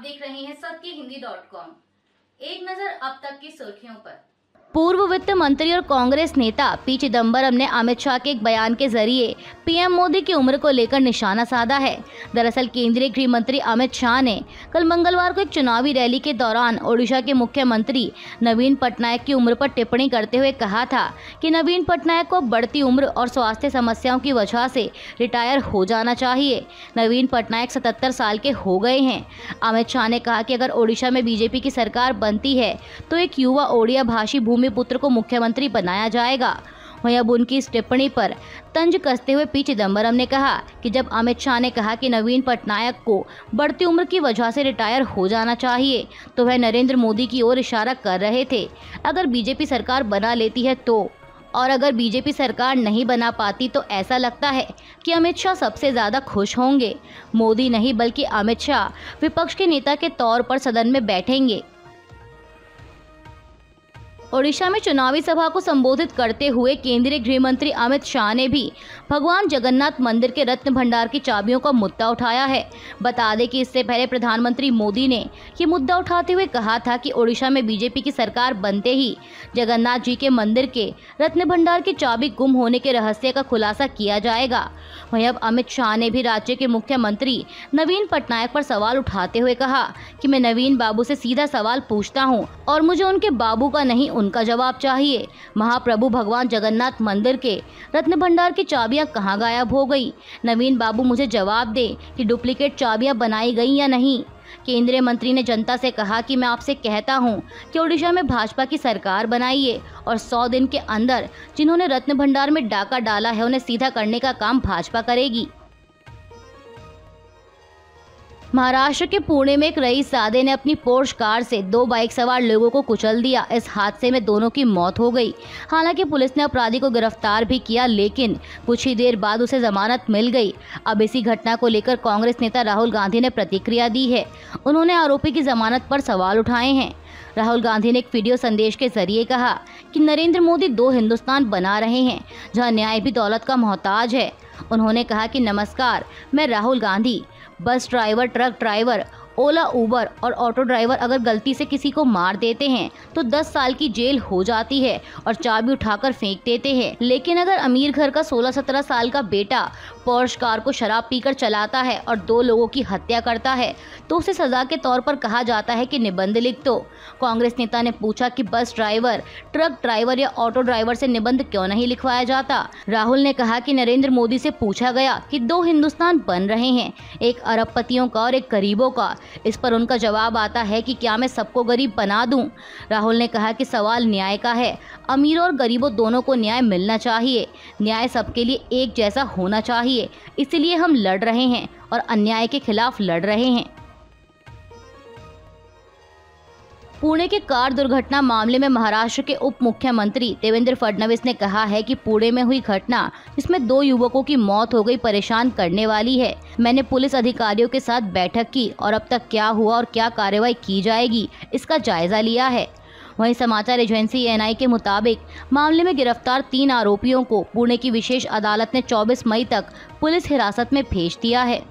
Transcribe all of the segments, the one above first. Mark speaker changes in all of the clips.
Speaker 1: देख रहे हैं सत्यहिंदी.com। एक नजर अब तक की सुर्खियों पर।
Speaker 2: पूर्व वित्त मंत्री और कांग्रेस नेता पी चिदंबरम ने अमित शाह के एक बयान के जरिए पीएम मोदी की उम्र को लेकर निशाना साधा है। दरअसल केंद्रीय गृह मंत्री अमित शाह ने कल मंगलवार को एक चुनावी रैली के दौरान ओडिशा के मुख्यमंत्री नवीन पटनायक की उम्र पर टिप्पणी करते हुए कहा था कि नवीन पटनायक को बढ़ती उम्र और स्वास्थ्य समस्याओं की वजह से रिटायर हो जाना चाहिए। नवीन पटनायक 77 साल के हो गए हैं। अमित शाह ने कहा कि अगर ओडिशा में बीजेपी की सरकार बनती है तो एक युवा ओडिया भाषी भूमिपुत्र को मुख्यमंत्री बनाया जाएगा। वहीं अब उनकी इस टिप्पणी पर तंज कसते हुए पी चिदंबरम ने कहा कि जब अमित शाह ने कहा कि नवीन पटनायक को बढ़ती उम्र की वजह से रिटायर हो जाना चाहिए तो वह नरेंद्र मोदी की ओर इशारा कर रहे थे। अगर बीजेपी सरकार बना लेती है तो, और अगर बीजेपी सरकार नहीं बना पाती तो ऐसा लगता है कि अमित शाह सबसे ज़्यादा खुश होंगे। मोदी नहीं बल्कि अमित शाह विपक्ष के नेता के तौर पर सदन में बैठेंगे। ओडिशा में चुनावी सभा को संबोधित करते हुए केंद्रीय गृह मंत्री अमित शाह ने भी भगवान जगन्नाथ मंदिर के रत्न भंडार की चाबियों का मुद्दा उठाया है। बता दें कि इससे पहले प्रधानमंत्री मोदी ने ये मुद्दा उठाते हुए कहा था कि ओडिशा में बीजेपी की सरकार बनते ही जगन्नाथ जी के मंदिर के रत्न भंडार की चाबी गुम होने के रहस्य का खुलासा किया जाएगा। वहीं अब अमित शाह ने भी राज्य के मुख्यमंत्री नवीन पटनायक पर सवाल उठाते हुए कहा कि मैं नवीन बाबू से सीधा सवाल पूछता हूं और मुझे उनके बाबू का नहीं उनका जवाब चाहिए। महाप्रभु भगवान जगन्नाथ मंदिर के रत्न भंडार की चाबियां कहां गायब हो गई? नवीन बाबू मुझे जवाब दे कि डुप्लीकेट चाबियां बनाई गई या नहीं। केंद्रीय मंत्री ने जनता से कहा कि मैं आपसे कहता हूं कि ओडिशा में भाजपा की सरकार बनाइए और 100 दिन के अंदर जिन्होंने रत्न भंडार में डाका डाला है उन्हें सीधा करने का काम भाजपा करेगी। महाराष्ट्र के पुणे में एक रईसजादे ने अपनी पोर्श कार से 2 बाइक सवार लोगों को कुचल दिया। इस हादसे में दोनों की मौत हो गई। हालांकि पुलिस ने अपराधी को गिरफ्तार भी किया, लेकिन कुछ ही देर बाद उसे जमानत मिल गई। अब इसी घटना को लेकर कांग्रेस नेता राहुल गांधी ने प्रतिक्रिया दी है। उन्होंने आरोपी की जमानत पर सवाल उठाए हैं। राहुल गांधी ने एक वीडियो संदेश के जरिए कहा कि नरेंद्र मोदी 2 हिंदुस्तान बना रहे हैं जहां न्याय भी दौलत का मोहताज है। उन्होंने कहा कि नमस्कार, मैं Rahul Gandhi, bus driver, truck driver, Ola, Uber और ऑटो ड्राइवर अगर गलती से किसी को मार देते हैं तो 10 साल की जेल हो जाती है और चाबी उठाकर फेंक देते हैं। लेकिन अगर अमीर घर का 16-17 साल का बेटा पोर्श कार को शराब पीकर चलाता है और 2 लोगों की हत्या करता है तो उसे सजा के तौर पर कहा जाता है कि निबंध लिख दो। कांग्रेस नेता ने पूछा कि बस ड्राइवर, ट्रक ड्राइवर या ऑटो ड्राइवर से निबंध क्यों नहीं लिखवाया जाता। राहुल ने कहा कि नरेंद्र मोदी से पूछा गया कि 2 हिंदुस्तान बन रहे हैं, एक अरबपतियों का और एक गरीबों का। इस पर उनका जवाब आता है कि क्या मैं सबको गरीब बना दूं? राहुल ने कहा कि सवाल न्याय का है। अमीरों और गरीबों दोनों को न्याय मिलना चाहिए। न्याय सबके लिए एक जैसा होना चाहिए। इसलिए हम लड़ रहे हैं और अन्याय के खिलाफ लड़ रहे हैं। पुणे के कार दुर्घटना मामले में महाराष्ट्र के उप मुख्यमंत्री देवेंद्र फडणवीस ने कहा है कि पुणे में हुई घटना जिसमें 2 युवकों की मौत हो गई परेशान करने वाली है। मैंने पुलिस अधिकारियों के साथ बैठक की और अब तक क्या हुआ और क्या कार्रवाई की जाएगी इसका जायजा लिया है। वहीं समाचार एजेंसी एएनआई के मुताबिक मामले में गिरफ्तार 3 आरोपियों को पुणे की विशेष अदालत ने 24 मई तक पुलिस हिरासत में भेज दिया है।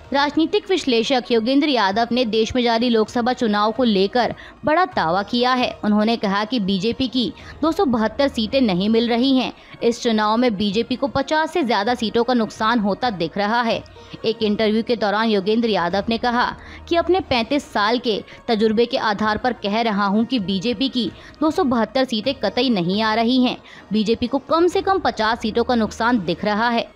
Speaker 2: राजनीतिक विश्लेषक योगेंद्र यादव ने देश में जारी लोकसभा चुनाव को लेकर बड़ा दावा किया है। उन्होंने कहा कि बीजेपी की 272 सीटें नहीं मिल रही हैं। इस चुनाव में बीजेपी को 50 से ज्यादा सीटों का नुकसान होता दिख रहा है। एक इंटरव्यू के दौरान योगेंद्र यादव ने कहा कि अपने 35 साल के तजुर्बे के आधार पर कह रहा हूं कि बीजेपी की 272 सीटें कतई नहीं आ रही हैं। बीजेपी को कम से कम 50 सीटों का नुकसान दिख रहा है।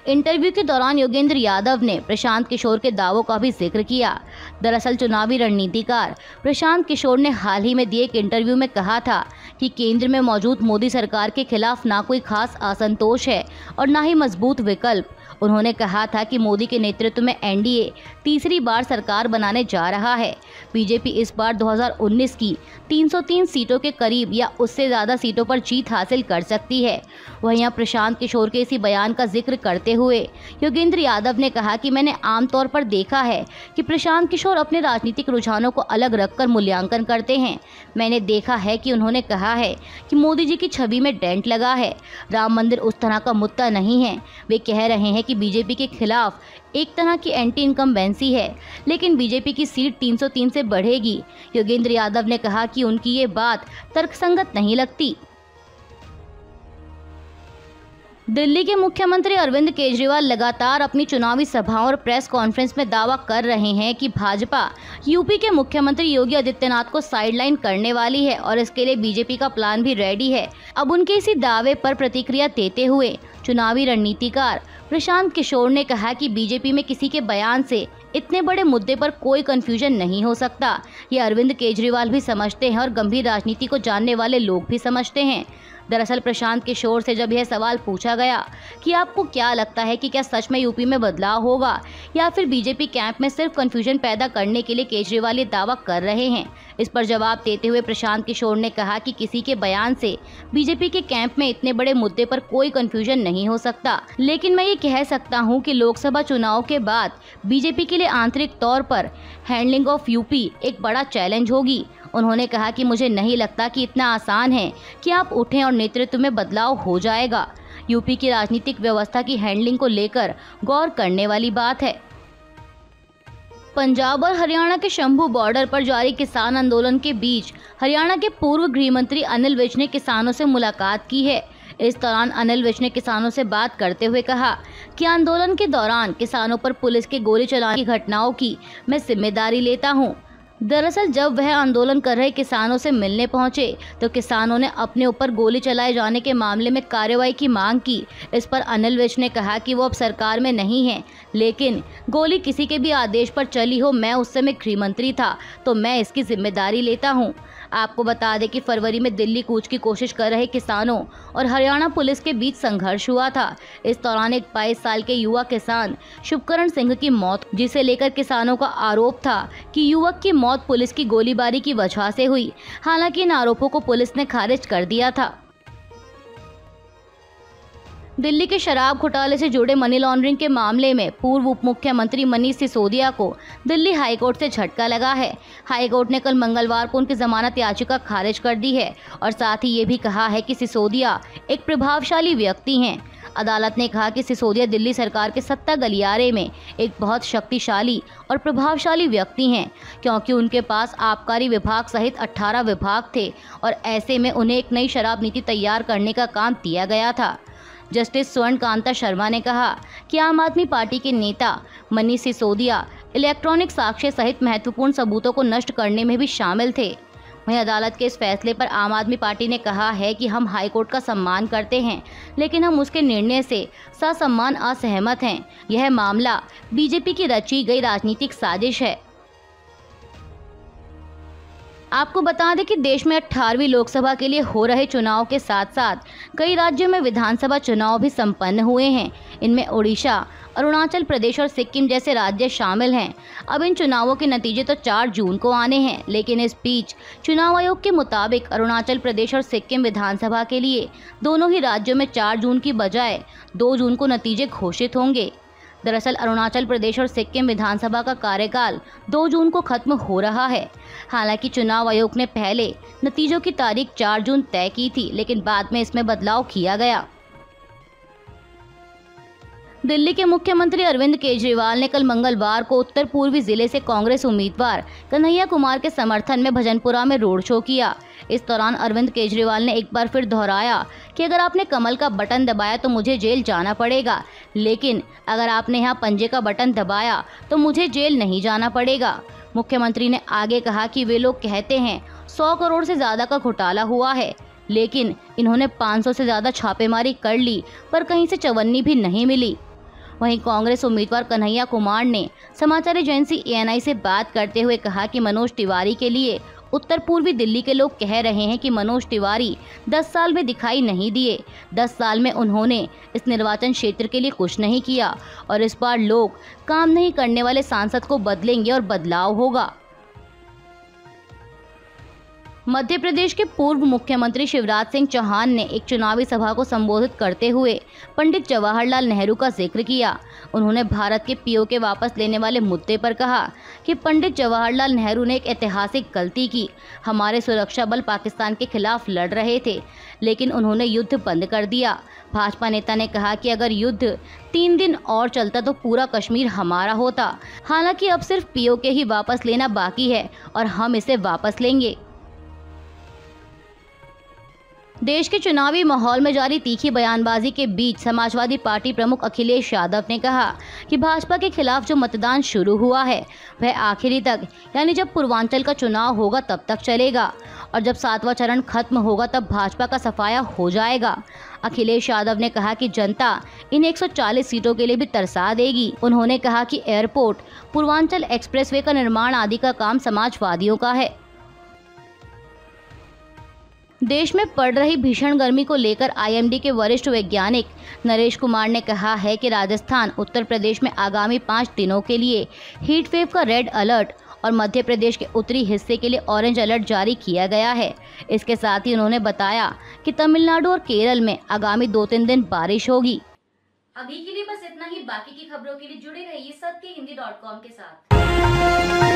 Speaker 2: इंटरव्यू के दौरान योगेंद्र यादव ने प्रशांत किशोर के दावों का भी जिक्र किया। दरअसल चुनावी रणनीतिकार प्रशांत किशोर ने हाल ही में दिए एक इंटरव्यू में कहा था कि केंद्र में मौजूद मोदी सरकार के खिलाफ ना कोई खास असंतोष है और ना ही मजबूत विकल्प। उन्होंने कहा था कि मोदी के नेतृत्व में एनडीए तीसरी बार सरकार बनाने जा रहा है। बीजेपी इस बार 2019 की 303 सीटों के करीब या उससे ज़्यादा सीटों पर जीत हासिल कर सकती है। वहीं प्रशांत किशोर के इसी बयान का जिक्र करते हुए योगेंद्र यादव ने कहा कि मैंने आमतौर पर देखा है कि प्रशांत किशोर अपने राजनीतिक रुझानों को अलग रखकर मूल्यांकन करते हैं। मैंने देखा है कि उन्होंने कहा है कि मोदी जी की छवि में डेंट लगा है। राम मंदिर उस तरह का मुद्दा नहीं है। वे कह रहे हैं कि बीजेपी के खिलाफ एक तरह की एंटी इनकम्बेंसी है, लेकिन बीजेपी की सीट 303 से बढ़ेगी। योगेंद्र यादव ने कहा कि उनकी ये बात तर्कसंगत नहीं लगती। दिल्ली के मुख्यमंत्री अरविंद केजरीवाल लगातार अपनी चुनावी सभाओं और प्रेस कॉन्फ्रेंस में दावा कर रहे हैं कि भाजपा यूपी के मुख्यमंत्री योगी आदित्यनाथ को साइडलाइन करने वाली है और इसके लिए बीजेपी का प्लान भी रेडी है। अब उनके इसी दावे पर प्रतिक्रिया देते हुए चुनावी रणनीतिकार प्रशांत किशोर ने कहा कि बीजेपी में किसी के बयान से इतने बड़े मुद्दे पर कोई कंफ्यूजन नहीं हो सकता। ये अरविंद केजरीवाल भी समझते हैं और गंभीर राजनीति को जानने वाले लोग भी समझते हैं। दरअसल प्रशांत किशोर से जब यह सवाल पूछा गया कि आपको क्या लगता है कि क्या सच में यूपी में बदलाव होगा या फिर बीजेपी कैंप में सिर्फ कंफ्यूजन पैदा करने के लिए केजरीवाल ये दावा कर रहे हैं, इस पर जवाब देते हुए प्रशांत किशोर ने कहा कि किसी के बयान से बीजेपी के कैंप में इतने बड़े मुद्दे पर कोई कंफ्यूजन नहीं हो सकता, लेकिन मैं ये कह सकता हूँ कि लोकसभा चुनाव के बाद बीजेपी के लिए आंतरिक तौर पर हैंडलिंग ऑफ यूपी एक बड़ा चैलेंज होगी। उन्होंने कहा कि मुझे नहीं लगता कि इतना आसान है कि आप उठें और नेतृत्व में बदलाव हो जाएगा। यूपी की राजनीतिक व्यवस्था की हैंडलिंग को लेकर गौर करने वाली बात है। पंजाब और हरियाणा के शंभू बॉर्डर पर जारी किसान आंदोलन के बीच हरियाणा के पूर्व गृह मंत्री अनिल विज ने किसानों से मुलाकात की है। इस दौरान अनिल विज ने किसानों से बात करते हुए कहा कि आंदोलन के दौरान किसानों पर पुलिस के गोली चलाने की घटनाओं की मैं जिम्मेदारी लेता हूं। दरअसल जब वह आंदोलन कर रहे किसानों से मिलने पहुंचे तो किसानों ने अपने ऊपर गोली चलाए जाने के मामले में कार्रवाई की मांग की। इस पर अनिल विज ने कहा कि वो अब सरकार में नहीं है, लेकिन गोली किसी के भी आदेश पर चली हो, मैं उस समय गृह मंत्री था तो मैं इसकी जिम्मेदारी लेता हूं। आपको बता दें कि फरवरी में दिल्ली कूच की कोशिश कर रहे किसानों और हरियाणा पुलिस के बीच संघर्ष हुआ था। इस दौरान एक 22 साल के युवा किसान शुभकरण सिंह की मौत, जिसे लेकर किसानों का आरोप था कि युवक की मौत पुलिस की गोलीबारी की वजह से हुई। हालांकि इन आरोपों को पुलिस ने खारिज कर दिया था। दिल्ली के शराब घोटाले से जुड़े मनी लॉन्ड्रिंग के मामले में पूर्व उप मुख्यमंत्री मनीष सिसोदिया को दिल्ली हाईकोर्ट से झटका लगा है। हाईकोर्ट ने कल मंगलवार को उनकी जमानत याचिका खारिज कर दी है और साथ ही ये भी कहा है कि सिसोदिया एक प्रभावशाली व्यक्ति हैं। अदालत ने कहा कि सिसोदिया दिल्ली सरकार के सत्ता गलियारे में एक बहुत शक्तिशाली और प्रभावशाली व्यक्ति हैं, क्योंकि उनके पास आबकारी विभाग सहित 18 विभाग थे और ऐसे में उन्हें एक नई शराब नीति तैयार करने का काम दिया गया था। जस्टिस स्वर्ण कांता शर्मा ने कहा कि आम आदमी पार्टी के नेता मनीष सिसोदिया इलेक्ट्रॉनिक साक्ष्य सहित महत्वपूर्ण सबूतों को नष्ट करने में भी शामिल थे। वहीं अदालत के इस फैसले पर आम आदमी पार्टी ने कहा है कि हम हाईकोर्ट का सम्मान करते हैं, लेकिन हम उसके निर्णय से ससम्मान असहमत हैं। यह मामला बीजेपी की रची गई राजनीतिक साजिश है। आपको बता दें कि देश में 18वीं लोकसभा के लिए हो रहे चुनाव के साथ साथ कई राज्यों में विधानसभा चुनाव भी संपन्न हुए हैं। इनमें ओडिशा, अरुणाचल प्रदेश और सिक्किम जैसे राज्य शामिल हैं। अब इन चुनावों के नतीजे तो 4 जून को आने हैं, लेकिन इस बीच चुनाव आयोग के मुताबिक अरुणाचल प्रदेश और सिक्किम विधानसभा के लिए दोनों ही राज्यों में 4 जून की बजाय 2 जून को नतीजे घोषित होंगे। दरअसल अरुणाचल प्रदेश और सिक्किम विधानसभा का कार्यकाल 2 जून को खत्म हो रहा है। हालांकि चुनाव आयोग ने पहले नतीजों की तारीख 4 जून तय की थी, लेकिन बाद में इसमें बदलाव किया गया। दिल्ली के मुख्यमंत्री अरविंद केजरीवाल ने कल मंगलवार को उत्तर पूर्वी जिले से कांग्रेस उम्मीदवार कन्हैया कुमार के समर्थन में भजनपुरा में रोड शो किया। इस दौरान अरविंद केजरीवाल ने एक बार फिर दोहराया कि अगर आपने कमल का बटन दबाया तो मुझे जेल जाना पड़ेगा, लेकिन अगर आपने यहाँ पंजे का बटन दबाया तो मुझे जेल नहीं जाना पड़ेगा। मुख्यमंत्री ने आगे कहा कि वे लोग कहते हैं 100 करोड़ से ज़्यादा का घोटाला हुआ है, लेकिन इन्होंने 500 से ज़्यादा छापेमारी कर ली पर कहीं से चवन्नी भी नहीं मिली। वहीं कांग्रेस उम्मीदवार कन्हैया कुमार ने समाचार एजेंसी ANI से बात करते हुए कहा कि मनोज तिवारी के लिए उत्तर पूर्वी दिल्ली के लोग कह रहे हैं कि मनोज तिवारी 10 साल में दिखाई नहीं दिए। 10 साल में उन्होंने इस निर्वाचन क्षेत्र के लिए कुछ नहीं किया और इस बार लोग काम नहीं करने वाले सांसद को बदलेंगे और बदलाव होगा। मध्य प्रदेश के पूर्व मुख्यमंत्री शिवराज सिंह चौहान ने एक चुनावी सभा को संबोधित करते हुए पंडित जवाहरलाल नेहरू का जिक्र किया। उन्होंने भारत के पीओके वापस लेने वाले मुद्दे पर कहा कि पंडित जवाहरलाल नेहरू ने एक ऐतिहासिक गलती की। हमारे सुरक्षा बल पाकिस्तान के खिलाफ लड़ रहे थे, लेकिन उन्होंने युद्ध बंद कर दिया। भाजपा नेता ने कहा कि अगर युद्ध 3 दिन और चलता तो पूरा कश्मीर हमारा होता। हालांकि अब सिर्फ पीओके ही वापस लेना बाकी है और हम इसे वापस लेंगे। देश के चुनावी माहौल में जारी तीखी बयानबाजी के बीच समाजवादी पार्टी प्रमुख अखिलेश यादव ने कहा कि भाजपा के खिलाफ जो मतदान शुरू हुआ है वह आखिरी तक, यानी जब पूर्वांचल का चुनाव होगा तब तक चलेगा और जब 7वां चरण खत्म होगा तब भाजपा का सफाया हो जाएगा। अखिलेश यादव ने कहा कि जनता इन 140 सीटों के लिए भी तरसा देगी। उन्होंने कहा कि एयरपोर्ट, पूर्वांचल एक्सप्रेसवे का निर्माण आदि का काम समाजवादियों का है। देश में पड़ रही भीषण गर्मी को लेकर आईएमडी के वरिष्ठ वैज्ञानिक नरेश कुमार ने कहा है कि राजस्थान, उत्तर प्रदेश में आगामी 5 दिनों के लिए हीट वेव का रेड अलर्ट और मध्य प्रदेश के उत्तरी हिस्से के लिए ऑरेंज अलर्ट जारी किया गया है। इसके साथ ही उन्होंने बताया कि तमिलनाडु और केरल में आगामी 2-3 दिन बारिश होगी।
Speaker 1: अभी के लिए बस इतना ही। बाकी की खबरों के लिए जुड़े रहिए सत्य हिंदी.com के साथ।